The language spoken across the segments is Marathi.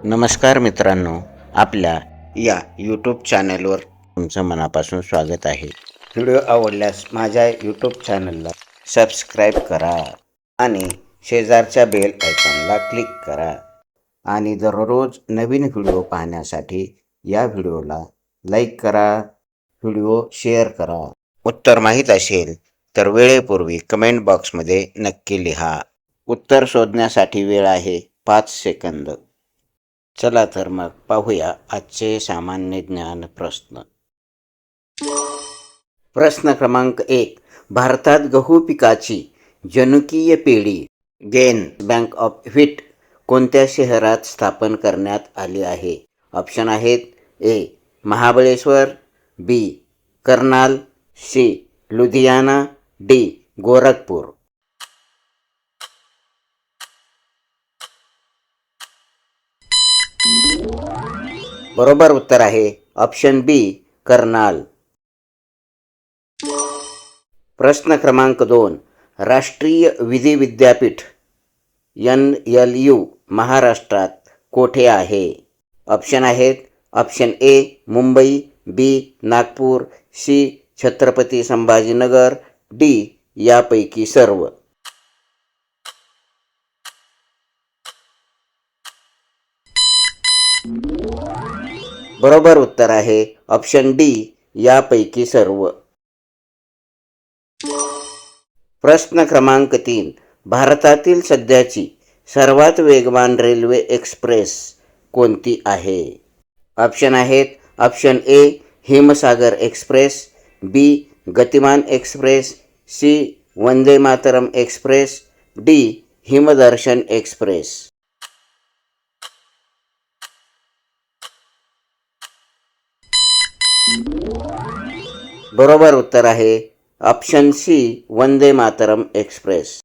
नमस्कार मित्रांनो, आपल्या या यूट्यूब चॅनलवर तुमचं मनापासून स्वागत आहे. व्हिडिओ आवडल्यास माझ्या यूट्यूब चॅनलला सबस्क्राईब करा आणि शेजारच्या बेल आयकॉनला क्लिक करा आणि दररोज नवीन व्हिडिओ पाहण्यासाठी या व्हिडिओला लाईक करा, व्हिडिओ शेअर करा. उत्तर माहीत असेल तर वेळेपूर्वी कमेंट बॉक्समध्ये नक्की लिहा. उत्तर शोधण्यासाठी वेळ आहे 5 सेकंद. चला तर मग पाहूया आजचे सामान्य ज्ञान प्रश्न. प्रश्न क्रमांक 1. भारतात गहू पिकाची जनुकीय पेढी गेन बँक ऑफ व्हीट कोणत्या शहरात स्थापन करण्यात आली आहे? ऑप्शन आहेत: ए. महाबळेश्वर, बी. कर्नाल, सी. लुधियाना, डी. गोरखपूर. बरोबर उत्तर आहे ऑप्शन बी. कर्नाल. प्रश्न क्रमांक 2. राष्ट्रीय विधी विद्यापीठ NLU महाराष्ट्रात कोठे आहे? ऑप्शन आहेत: option A. Mumbai, B. Nagpur, C. Chhatrapati Sambhajinagar, D. यापैकी सर्व. बरोबर उत्तर आहे ऑप्शन डी. यापैकी सर्व. प्रश्न क्रमांक 3. भारतातील सध्याची सर्वात वेगवान रेल्वे एक्सप्रेस कोणती आहे? ऑप्शन आहेत: option A. Himsagar express, B. Gatimaan express, C. Vande Mataram express, D. Himdarshan express. बरोबर उत्तर आहे option C. Vande Mataram express.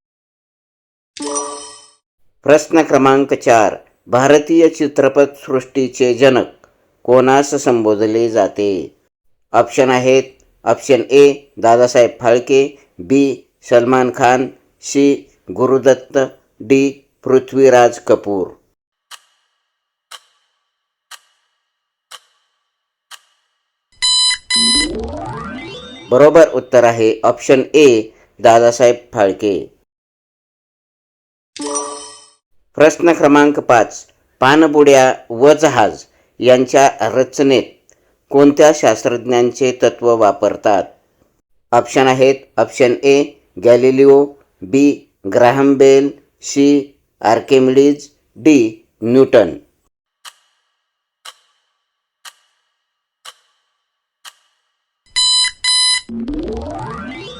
प्रश्न क्रमांक 4. भारतीय चित्रपट सृष्टीचे जनक कोणास संबोधले जाते? ऑप्शन आहेत: option A. Dadasaheb Phalke, B. Salman Khan, C. Gurudutt, D. Prithviraj Kapoor. बरोबर उत्तर आहे ऑप्शन ए. दादासाहेब फाळके. प्रश्न क्रमांक 5. पाणबुड्या व जहाज यांच्या रचनेत कोणत्या शास्त्रज्ञांचे तत्व वापरतात? ऑप्शन आहेत: option A. Galileo, B. Graham Bell, C. Archimedes, D. Newton.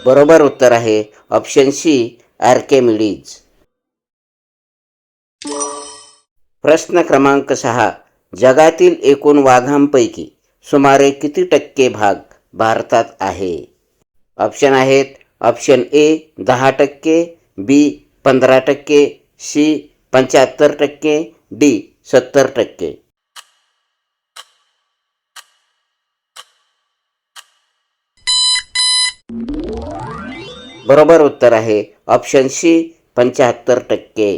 बरोबर उत्तर आहे ऑप्शन सी. आर्किमिडीज. प्रश्न क्रमांक 6. जगातील एकूण वाघांपैकी सुमारे किती टक्के भाग भारतात आहे? ऑप्शन आहेत: option A. 10%, B. 15%, C. 75%, D. 70%. बरोबर उत्तर आहे ऑप्शन सी. 75%.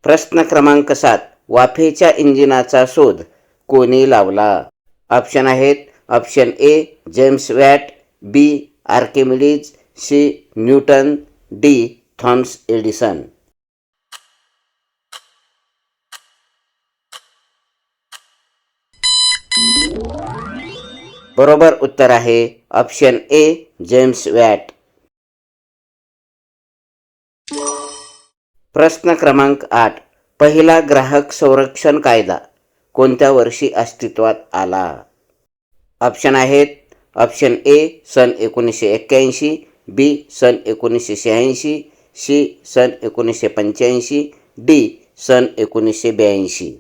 प्रश्न क्रमांक 7. वाफेच्या इंजिनाचा शोध कोणी लावला? ऑप्शन आहेत: option A. James Watt, B. Archimedes, C. Newton, D. Thomas Edison. बरोबर उत्तर आहे ऑप्शन ए. James watt. प्रश्न क्रमांक 8. पहिला ग्राहक संरक्षण कायदा कोणत्या वर्षी अस्तित्वात आला? ऑप्शन आहेत: ऑप्शन ए. सन 1981, बी. सन 1986, सी. सन 1985, डी. सन 1982.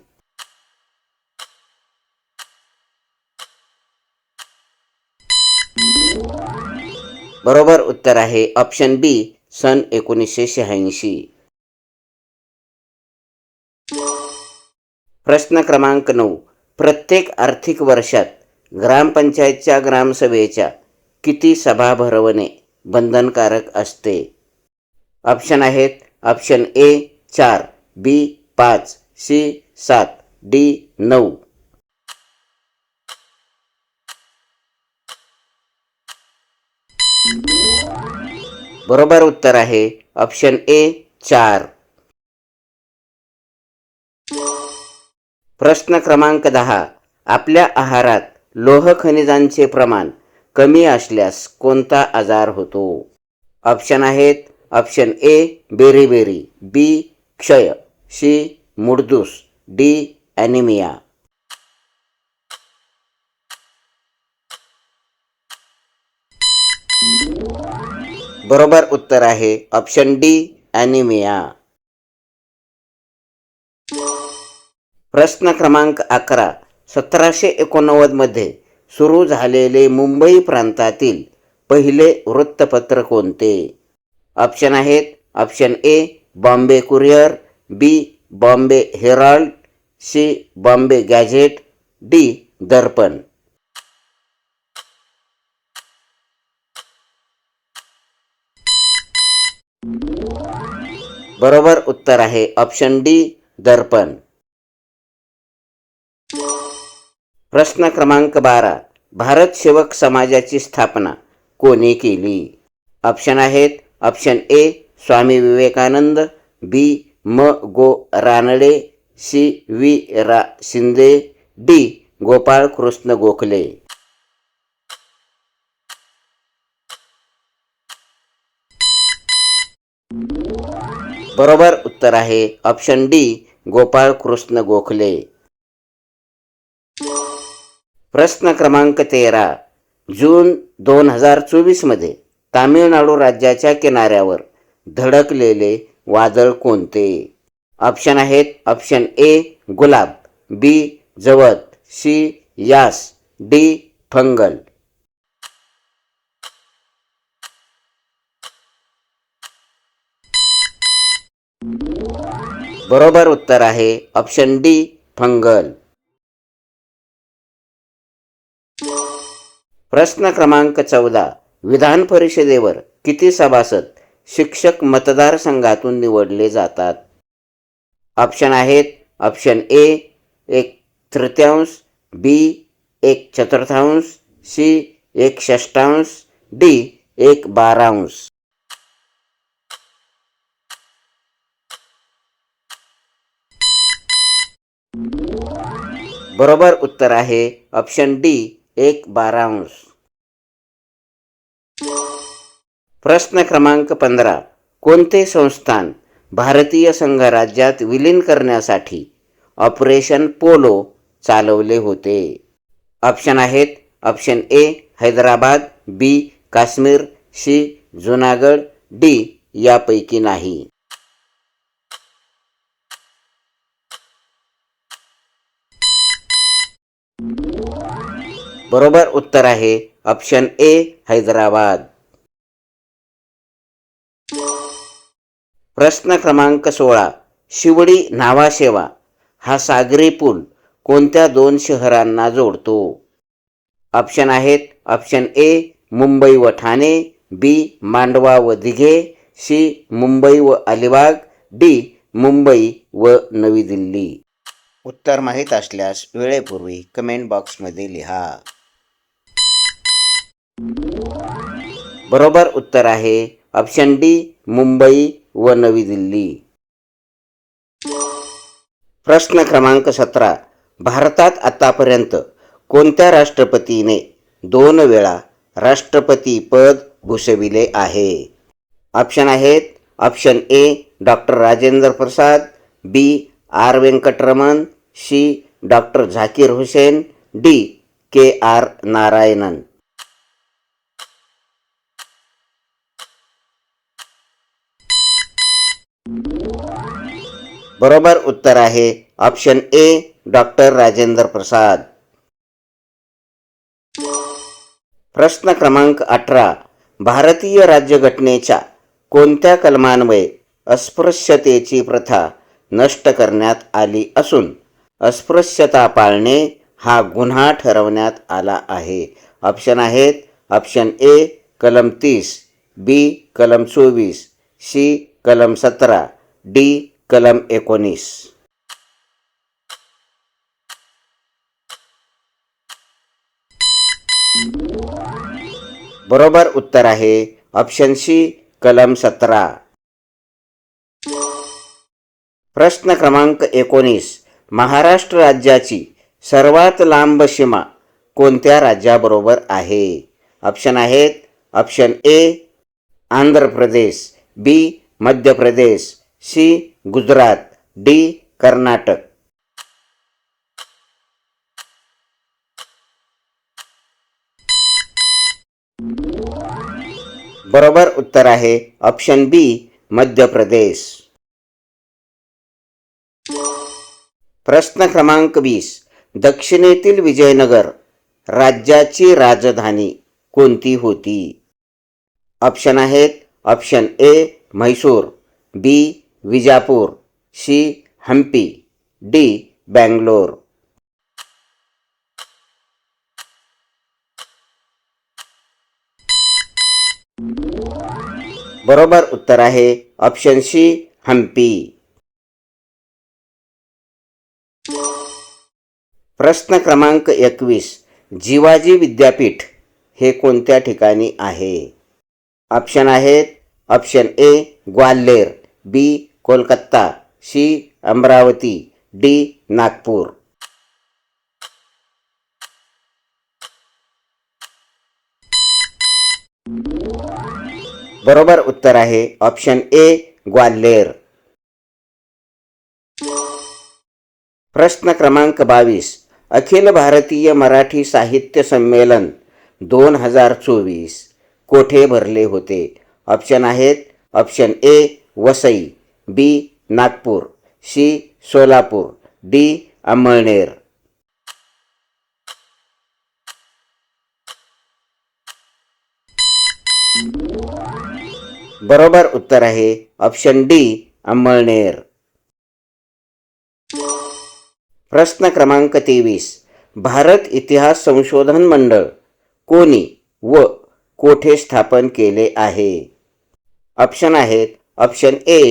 बरोबर उत्तर आहे ऑप्शन बी. सन 1986. प्रश्न क्रमांक 9. प्रत्येक आर्थिक वर्षात ग्रामपंचायतच्या ग्रामसभेच्या किती सभा भरवणे बंधनकारक असते? ऑप्शन आहेत: option A 4, B 5, C 7, D 9. बरोबर उत्तर आहे ऑप्शन ए 4. प्रश्न क्रमांक 10. आपल्या आहारात लोह खनिजांचे प्रमाण कमी असल्यास कोणता आजार होतो? ऑप्शन आहेत ऑप्शन ए बेरीबेरी, बी क्षय, सी मुडदूस, डी ॲनिमिया. बरोबर उत्तर आहे ऑप्शन डी ॲनिमिया. प्रश्न क्रमांक 11. 1789 मध्ये सुरू झालेले मुंबई प्रांतातील पहिले वृत्तपत्र कोणते? ऑप्शन आहेत option A Bombay Courier, B Bombay Herald, C Bombay Gazette, D Darpan. बरोबर उत्तर आहे ऑप्शन डी दर्पण. प्रश्न क्रमांक 12. भारत सेवक समाजाची स्थापना कोणी केली? ऑप्शन आहेत ऑप्शन ए स्वामी विवेकानंद, बी म गो रानडे, सी वी रा शिंदे, डी गोपाळ कृष्ण गोखले. बरोबर उत्तर आहे ऑप्शन डी गोपाळ कृष्ण गोखले. प्रश्न क्रमांक 13. जून 2024 मध्ये तामिळनाडू राज्याच्या किनाऱ्यावर धडकलेले वादळ कोणते? ऑप्शन आहेत option A Gulab, B Jawad, C Yaas, D Fengal. बरोबर उत्तर आहे ऑप्शन डी फंगल. प्रश्न क्रमांक 14. विधान परिषदेवर किती सभासद शिक्षक मतदारसंघातून निवडले जातात? ऑप्शन आहेत option A 1/3, B 1/4, C 1/6, D 1/12. बरोबर उत्तर आहे ऑप्शन डी 1/12. प्रश्न क्रमांक 15. कोणते संस्थान भारतीय संघराज्यात विलीन करण्यासाठी ऑपरेशन पोलो चालवले होते? ऑप्शन आहेत option A Hyderabad, B Kashmir, C Junagadh, D यापैकी नाही. बरोबर उत्तर आहे ऑप्शन ए हैदराबाद. प्रश्न क्रमांक 16. शिवडी न्हावाशेवा हा सागरी पूल कोणत्या 2 शहरांना जोडतो? ऑप्शन आहेत ऑप्शन ए मुंबई व ठाणे, बी मांडवा व दिघे, सी मुंबई व अलिबाग, डी मुंबई व नवी दिल्ली. उत्तर माहीत असल्यास वेळेपूर्वी कमेंट बॉक्समध्ये लिहा. बरोबर उत्तर आहे ऑप्शन डी मुंबई व नवी दिल्ली. प्रश्न क्रमांक 17. भारतात आतापर्यंत कोणत्या राष्ट्रपतीने 2 वेळा राष्ट्रपती पद भूषविले आहे? ऑप्शन आहेत option A doctor Rajendra Prasad, B R Venkataraman, C doctor Zakir Hussain, D K R Narayanan. बरोबर उत्तर आहे option A doctor Rajendra Prasad. प्रश्न क्रमांक 18. भारतीय राज्यघटनेच्या कोणत्या कलमान्वये अस्पृश्यतेची प्रथा नष्ट करण्यात आली असून अस्पृश्यता पाळणे हा गुन्हा ठरवण्यात आला आहे? ऑप्शन आहेत ऑप्शन ए कलम 30, बी कलम 24, सी कलम 17, डी कलम 19. बरोबर उत्तर आहे ऑप्शन सी कलम 17. प्रश्न क्रमांक 19. महाराष्ट्र राज्याची सर्वात लांब सीमा कोणत्या राज्याबरोबर आहे? ऑप्शन आहेत ऑप्शन ए आंध्र प्रदेश, बी मध्य प्रदेश, सी गुजरात, डी कर्नाटक. बरोबर उत्तर आहे ऑप्शन बी मध्य प्रदेश. प्रश्न क्रमांक 20. दक्षिणेतील विजयनगर राज्याची राजधानी कोणती होती? ऑप्शन आहेत option A Mysore, B Bijapur, C Hampi, D Bangalore. बरोबर उत्तर आहे ऑप्शन सी हम्पी. प्रश्न क्रमांक 21. जिवाजी विद्यापीठ हे कोणत्या ठिकाणी आहे? ऑप्शन आहेत option A Gwalior, B Kolkata, C Amravati, D Nagpur. बरोबर उत्तर आहे ऑप्शन ए ग्वाल्हेर. प्रश्न क्रमांक 22. अखिल भारतीय मराठी साहित्य संमेलन 2024 कोठे भरले होते? ऑप्शन आहेत option A Vasai, B Nagpur, C Solapur, D Amalner. बरोबर उत्तर आहे ऑप्शन डी अमळनेर. प्रश्न क्रमांक 23. भारत इतिहास संशोधन मंडळ कोणी व कोठे स्थापन केले आहे? ऑप्शन आहेत option A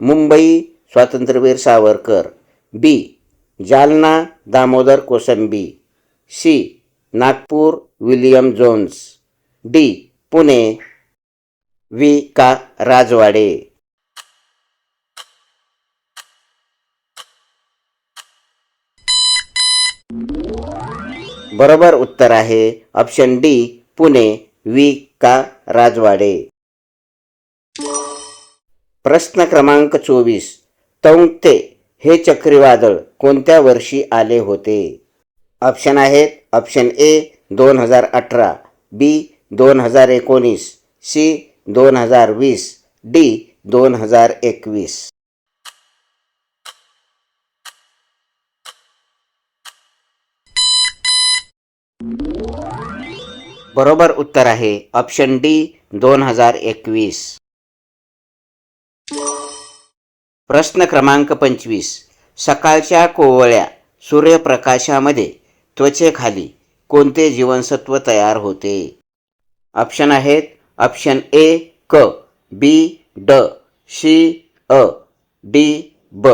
Mumbai Swatantryaveer Savarkar, B Jalna Damodar Kosambi, C Nagpur William Jones, D Pune V K Rajwade. बरोबर उत्तर आहे option D Pune V K राजवाडे. प्रश्न क्रमांक 24. तौंगते हे चक्रीवादळ कोणत्या वर्षी आले होते? ऑप्शन आहेत option A 2018, B 2019, C 2020, D 2021. बरोबर उत्तर आहे ऑप्शन डी 2021. प्रश्न क्रमांक 25. सकाळच्या कोवळ्या सूर्यप्रकाशामध्ये त्वचेखाली कोणते जीवनसत्व तयार होते? ऑप्शन आहेत ऑप्शन ए क, बी ड, सी अ, डी ब.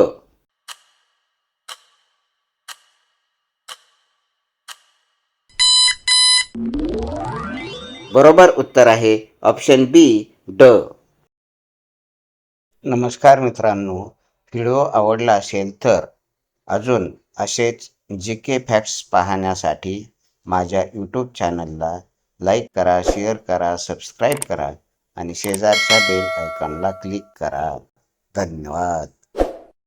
बरोबर उत्तर आहे ऑप्शन बी ड. नमस्कार मित्रांनो, व्हिडिओ आवडला असेल तर अजून असेच जी के फॅक्ट्स पाहण्यासाठी माझ्या यूट्यूब चॅनलला लाईक करा, शेअर करा, सबस्क्राईब करा आणि शेजारच्या बेल आयकॉनला क्लिक करा. धन्यवाद.